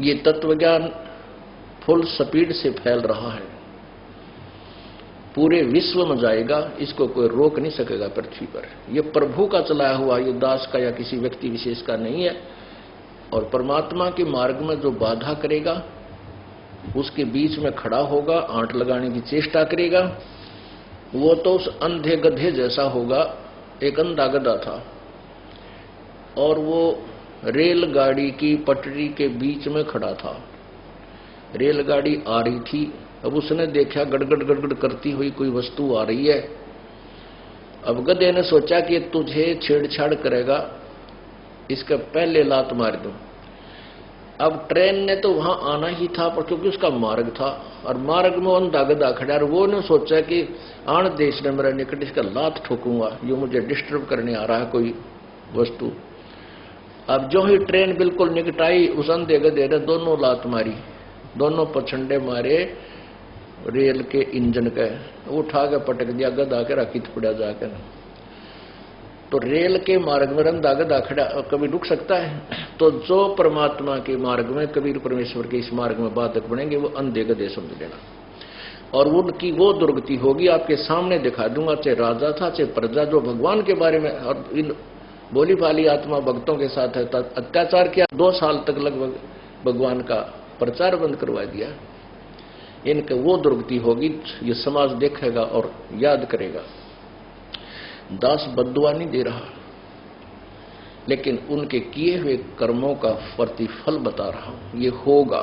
ये तत्वज्ञान full speed से फैल रहा है, पूरे विश्व में जाएगा, इसको कोई रोक नहीं सकेगा पृथ्वी पर। यह प्रभु का चलाया हुआ, ये दास का या किसी व्यक्ति विशेष का नहीं है। और परमात्मा के मार्ग में जो बाधा करेगा, उसके बीच में खड़ा होगा, आंट लगाने की चेष्टा करेगा, वो तो उस अंधे गधे जैसा होगा। एक अंधा गधा था और वो रेलगाड़ी की पटरी के बीच में खड़ा था। रेलगाड़ी आ रही थी, अब उसने देखा गड़गड़ गड़गड़ करती हुई कोई वस्तु आ रही है। अब गधे ने सोचा कि तुझे छेड़छाड़ करेगा, इसका पहले लात मार दूं। अब ट्रेन ने तो वहां आना ही था, पर क्योंकि उसका मार्ग था और मार्ग में अंधा गधा खड़ा, और वो ने सोचा कि आन देश ने मेरा निकट, इसका लात ठोकूंगा, जो मुझे डिस्टर्ब करने आ रहा है कोई वस्तु। अब जो ही ट्रेन बिल्कुल निकट आई, उस अंधे गधे ने दोनों लात मारी, दोनों पछंडे मारे रेल के इंजन के, उठा के पटक दिया, गधा के रखी पड़ा जाकर। तो रेल के मार्ग में अंधा गधा खड़ा कभी रुक सकता है? तो जो परमात्मा के मार्ग में, कबीर परमेश्वर के इस मार्ग में बाधक बनेंगे, वो अंधे गधे समझ लेना। और उनकी वो दुर्गति होगी, आपके सामने दिखा दूंगा, चाहे राजा था चाहे प्रजा, जो भगवान के बारे में और इन बोली भाली आत्मा भक्तों के साथ है अत्याचार किया, 2 साल तक लगभग भगवान का प्रचार बंद करवा दिया। इनके वो दुर्गति होगी, ये समाज देखेगा और याद करेगा। दास बद्दुआ नहीं दे रहा, लेकिन उनके किए हुए कर्मों का प्रतिफल बता रहा हूं, ये होगा।